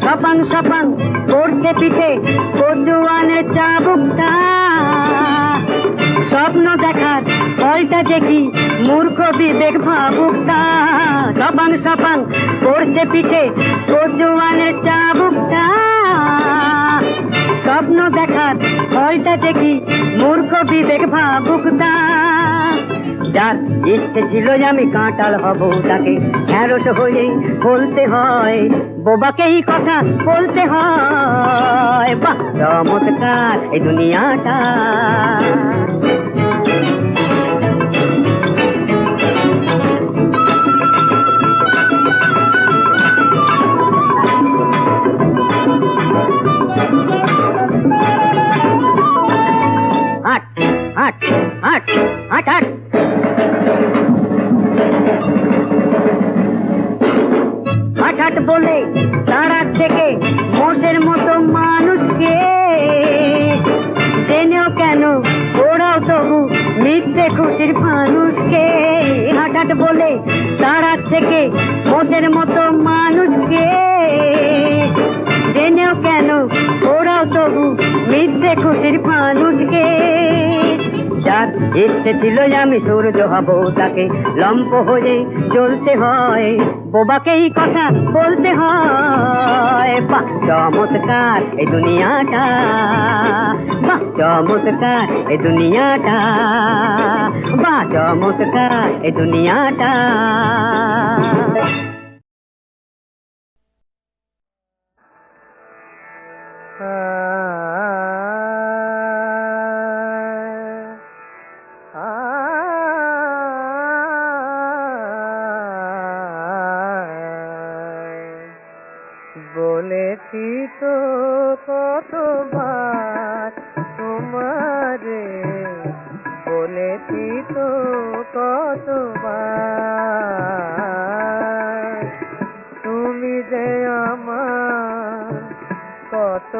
সপাং সপাং পড়ছে পিঠে কচুয়ানের চাবুকটা, স্বপ্ন দেখার ফলটা যে কি মূর্খ বিবেক ভাবুকটা, সপাং সপাং পড়ছে পিঠে কচুয়ানের চাবুকটা, স্বপ্ন দেখার ফলটা যে কি মূর্খ বিবেক ভাবুকটা, যার ইচ্ছে ছিল যে আমি কাঁঠাল হব তাকে ঢেঁড়স হয়ে বলতে হয়, বোবাকে এই কথা বলতে হয়, বাহ চমৎকার এই দুনিয়াটা। হাট হাট হাট হাট হাট হাট বলে তারা থেকে মোষের মতো মানুষকে, জেনেও কেন ওরাও তবু মিথ্যে খুশির মানুষকে, হাট বলে তারা থেকে মোষের মতো মানুষকে, জেনেও কেন ওরাও তবু মিথ্যে খুশির মানুষকে, যার ইচ্ছে ছিল যে আমি সূর্য হব তাকে লম্প হয়ে জ্বলতে হয়, বোবাকে এই কথা বলতে হয়, বাহ চমৎকার এই দুনিয়াটা, বাহ চমৎকার এই দুনিয়াটা, বাহ চমৎকার এই দুনিয়াটা। বলেছি তো কতবার তোমারে, বলেছি তো কতবার, তুমি যে আমার কত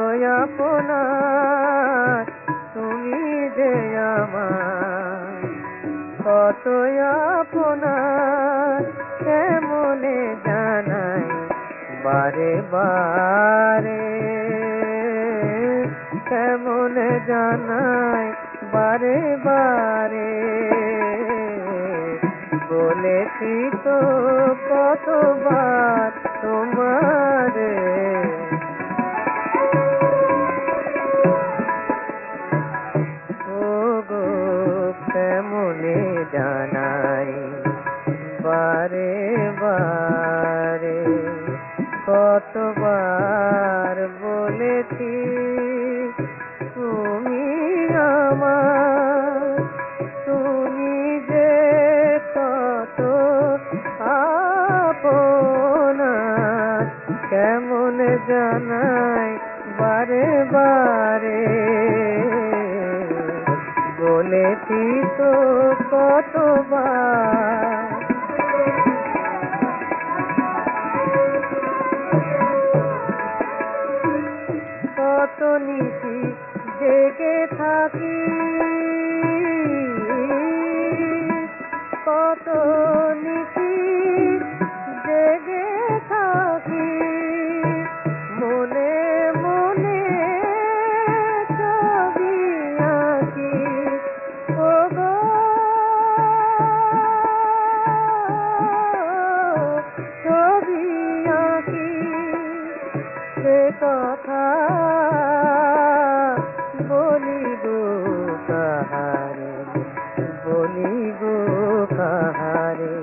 আপনার, তুমি যে আমার কত আপনার, কেমনে জানাই বারে বারে, কেমন জানাই বারে বারে, বলেছি তো কতবার তোমারে। ও গো কেমনে জানাই বারে বারে, কতবার বলেছি তুমি আমার, তুমি যে কত আপনার, কেমন জানাই বারে বারে, বলেছি বলেছি তো কতবার, কত নিশি জেগে থাকি, কত নিশি জেগে থাকি, মনে মনে ছবি আঁকি, ওগো ছবি আঁকি, সে কথা বলিব কাহারে, বলিব কাহারে,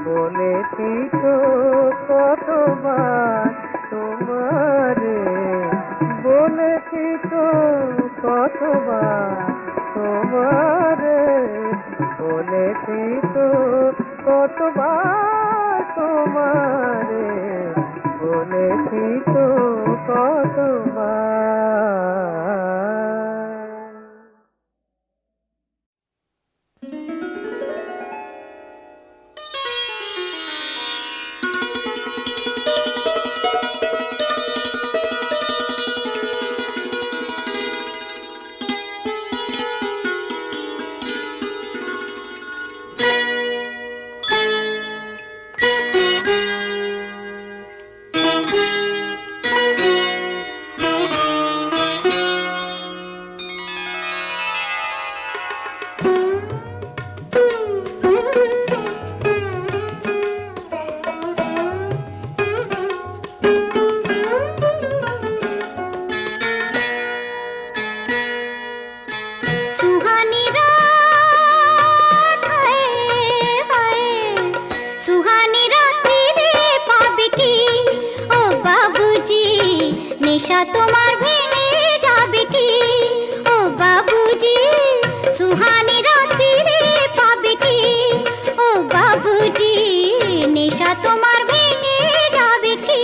বলেছি তো কতবার তোমারে, বলেছি তো কতবার তোমারে, বলেছি তো কতবার তোমারে, বলেছি তো কতবার। নেশা তোমার ভেঙে যাবে কি ও বাবুজি, সুহানি রাত্রিরে পাবে কি ও বাবুজি, নেশা তোমার ভেঙে যাবে কি।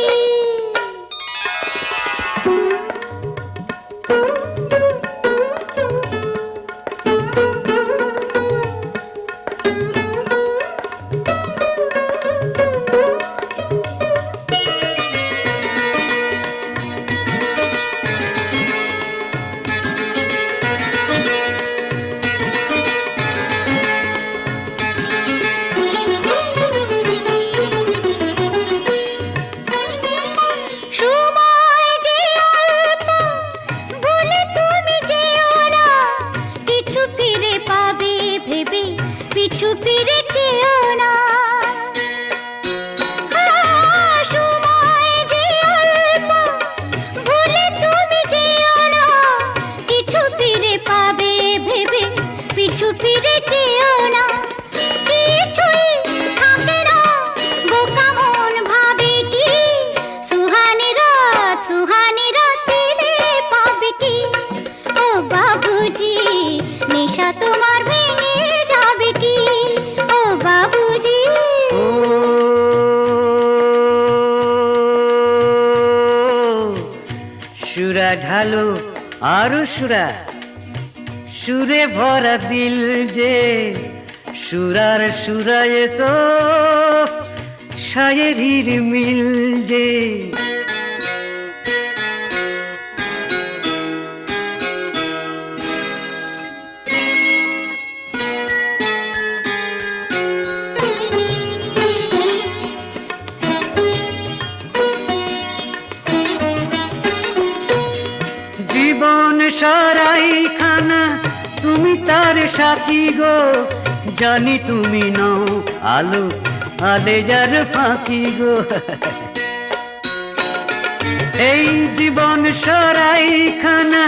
পিছু ফিরে চেও না, সময় যে অল্প, ভুলে তুমি যেও না, কিছু ফিরে পাবে ভেবে পিছু ফিরে চেও না, কিছুই থাকে না বোকা মন ভাবে কি, সুহানি রাত দিলে পাবে কি ও বাবুজি, নেশা তোমার ভেঙে যাবে কি ও বাবুজি। সুরা ঢালো আরো সুরা, সুরে ভরা দিল যে, সুরার সুরায় তো শায়েরির মিল যে। জীবন সারাই খানা তুমি তার সাথী গো, জানি তুমি নও আলো আলে যার ফাঁকি গো। এই জীবন সারাই খানা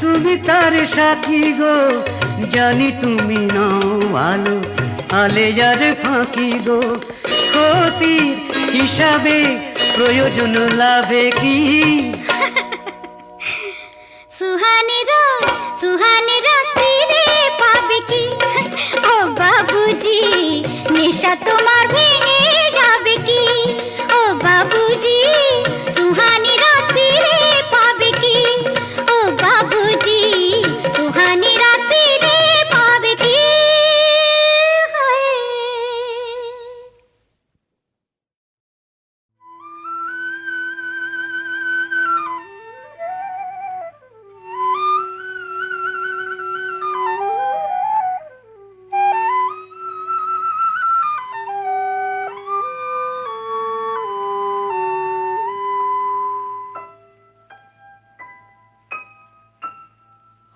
তুমি তার সাথী গো, জানি তুমি নও আলো আলে যার ফাঁকি গো। ক্ষতির হিসাবে প্রয়োজন লাভে কি, সুহানি রাত্রিরে পাবে কি ও বাবুজি, নেশা তোমার ভেঙে যাবে কি ও বাবুজি, সুহানি রাত্রিরে পাবে কি ও বাবুজি, সুহানি রাত্রিরে পাবে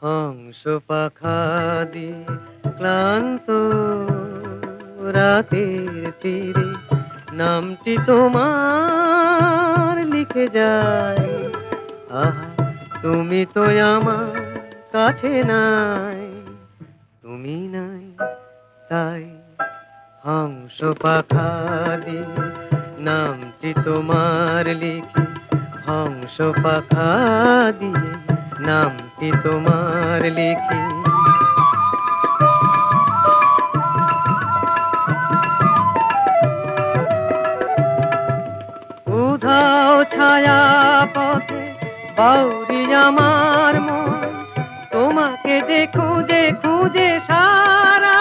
হংস পাখা দিয়ে ক্লান্ত রাতের তীরে নামটি তোমার লিখে যায়। আহা, তুমি তো আমার কাছে নাই, তুমি নাই তাই হংস পাখা দিয়ে নামটি তোমার লিখে, হংস পাখা দিয়ে নামটি তোমার লিখে। উধাও ছায়া পথে বাউরি আমার মন, তোমাকে যে খুঁজে খুঁজে সারা,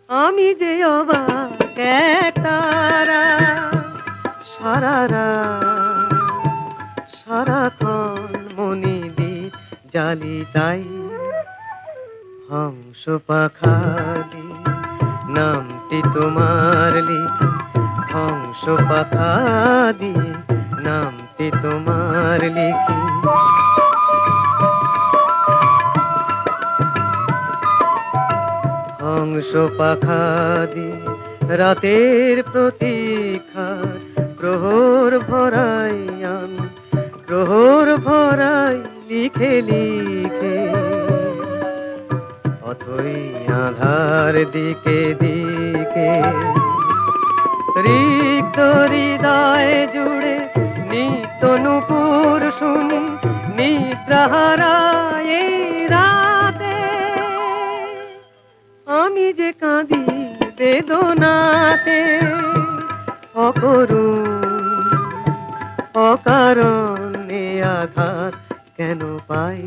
আমি যে অবাক এক তারা। সারা রাত সারাক্ষণ মনি দ্বীপ জালি তাই হংস পাখা দিয়ে নামটি তোমার লিখে, হংস পাখা দিয়ে নামটি তোমার লিখে। হংস পাখা দিয়ে রাতের প্রতীক্ষার প্রহর ভরাই আমি, প্রহর ভরাই লিখে লিখে। অথই আধার দিকে দিকে রিক্ত হৃদয় জুড়ে নিত্য নূপুর শুনি নিদ্রাহারা এই রাতে। আমি যে কাঁদি বেদনাতে অকরুণ অকারণে আঘাত কেন পাই।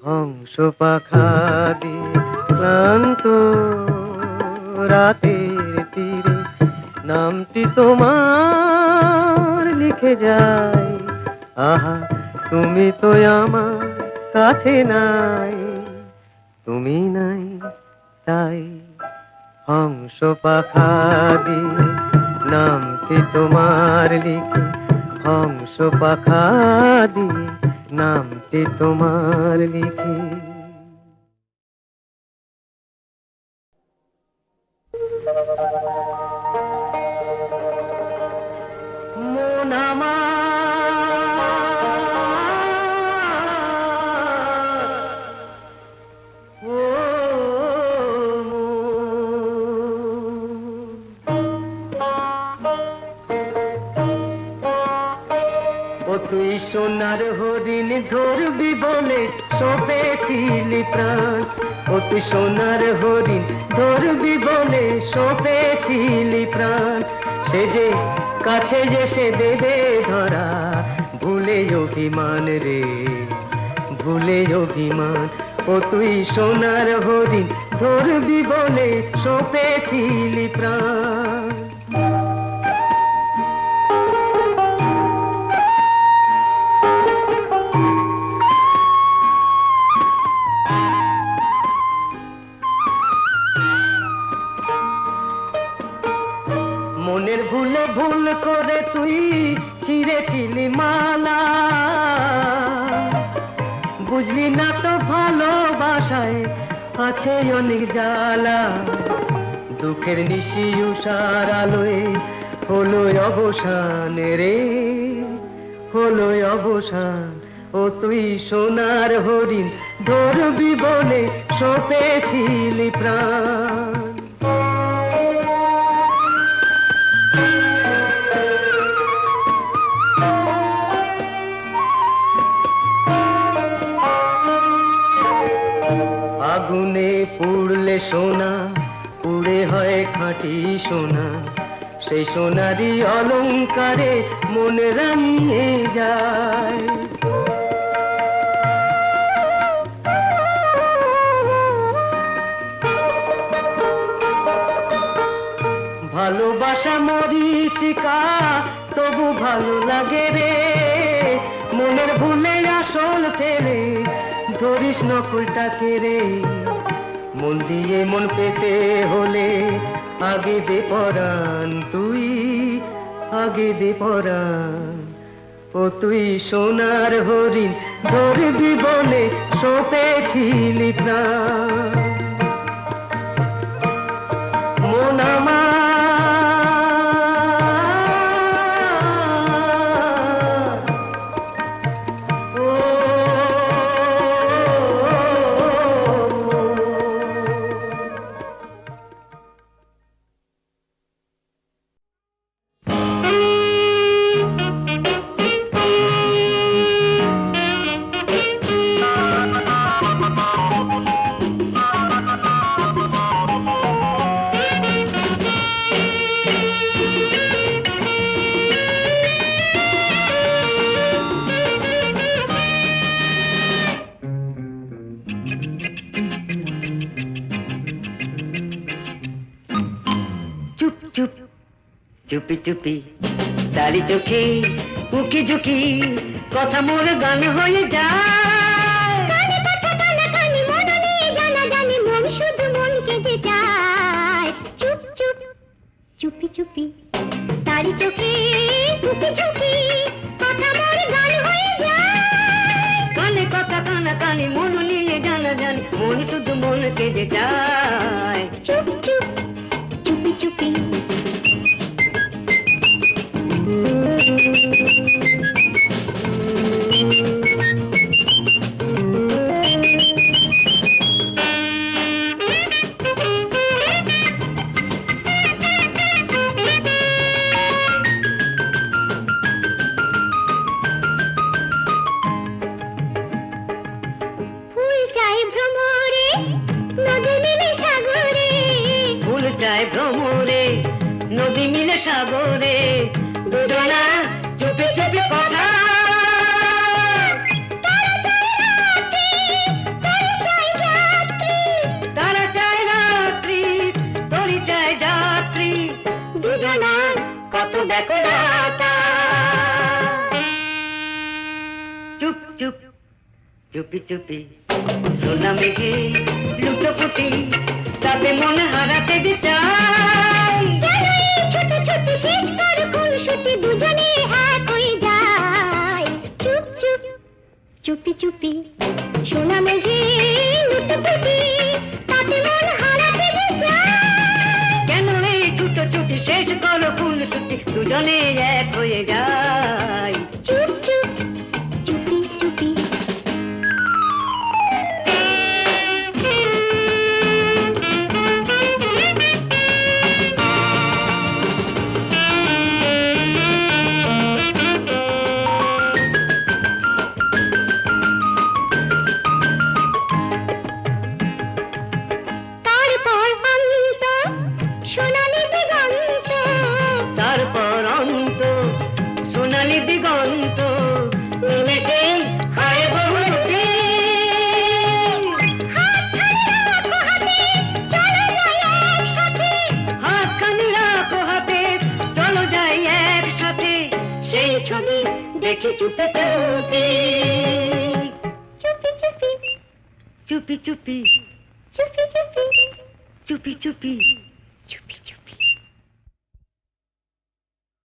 হংস পাখা দিয়ে ক্লান্ত রাতের তীরে নামটি তোমার লিখে যায়। আহা, তুমি তো আমার কাছে নাই, তুমি নাই তাই হংস পাখা দিয়ে নামটি তোমার লিখে, হংস পাখা দিয়ে নামটি তোমার লিখে। মন তুই সোনার হরিণ ধরবি বলে সপেছিলি প্রাণ, ও তুই সোনার হরিণ ধরবি বলে সপেছিলি প্রাণ। সে যে কাছে এসে দেবে ধরা, ভুলে অভিমান রে ভুলে অভিমান। ও তুই সোনার হরিণ ধরবি বলে সপেছিলি প্রাণ। মনের ভুলে ভুল করে তুই চিরেছিলি মালা, বুঝলি না তো ভালোবাসায় আছে অনেক জ্বালা। দুঃখের নিশি উষার আলোয় হলো অবসান রে হলো অবসান। ও তুই সোনার হরিণ ধরবি বলে সপেছিলি প্রাণ। আগুনে পুড়লে সোনা পুড়ে হয় খাঁটি সোনা, সেই সোনারই অলংকারে মন রাঙিয়ে যায়। ভালোবাসা মরিচিকা তবু ভালো লাগে রে, মনের ভুলে আসল ফেলে ধরিস নকলটাকে রে। মন দিয়ে মন পেতে হলে আগে দে পরাণ তুই আগে দে পরাণ। ও ও তুই সোনার হরিণ ধরবি বলে সপেছিলি প্রাণ মন আমার ও চুপ চুপ চুপি চুপি দাড়ি চোখে উকি ঝুঁকি কথা মোর গান হয়ে যায় কানে কথা কানে কানে মন নিয়ে জানা জানি মন শুধু মনকে যে চায় চুপ চুপ চুপি চুপি তারি চোখে উকি ঝুঁকি কথা মোর গান হয়ে যায় কানে কথা কানে কানে মন নিয়ে জানা জানি মন শুধু মনকে যে চায় চুপ চুপ চুপি চুপি ফুল চাই ভ্রমরে নদী মিলে সাগরে ফুল চায় ভ্রমরে নদী মিলে সাগরে দুজনা চুপি চুপি কথা তারা চায় রাত্রি তরি চায় যাত্রী দুজনা কত দেখো রাতা চুপ চুপ চুপি চুপি সোনা মেঘে লুটোপুটি তাতে মনে হারাতে যে চাই কেন এই ছোট ছোট শেষ কর কোন ছুটি দুজনে এক হয়ে যায় চুপ চুপ চুপি চুপি সোনা মেঘে লুটোপুটি তাতে মন হারাতে যে যায় কেন এই ছুটো ছুটি শেষ করো ফুল ছুটি দুজনে এক হয়ে যায় চুপ চুপ চুপি চুপি তারপর অন্ত সোনালি দিগন্ত তারপর অন্ত সোনালি দিগন্ত নিমেষে হায় বহুটি হাতখানি রাখো হাতে চলো যাই একসাথে সেই ছবি দেখি চুপে চুপি চুপি চুপি চুপি চুপি চুপি চুপি চুপি চুপি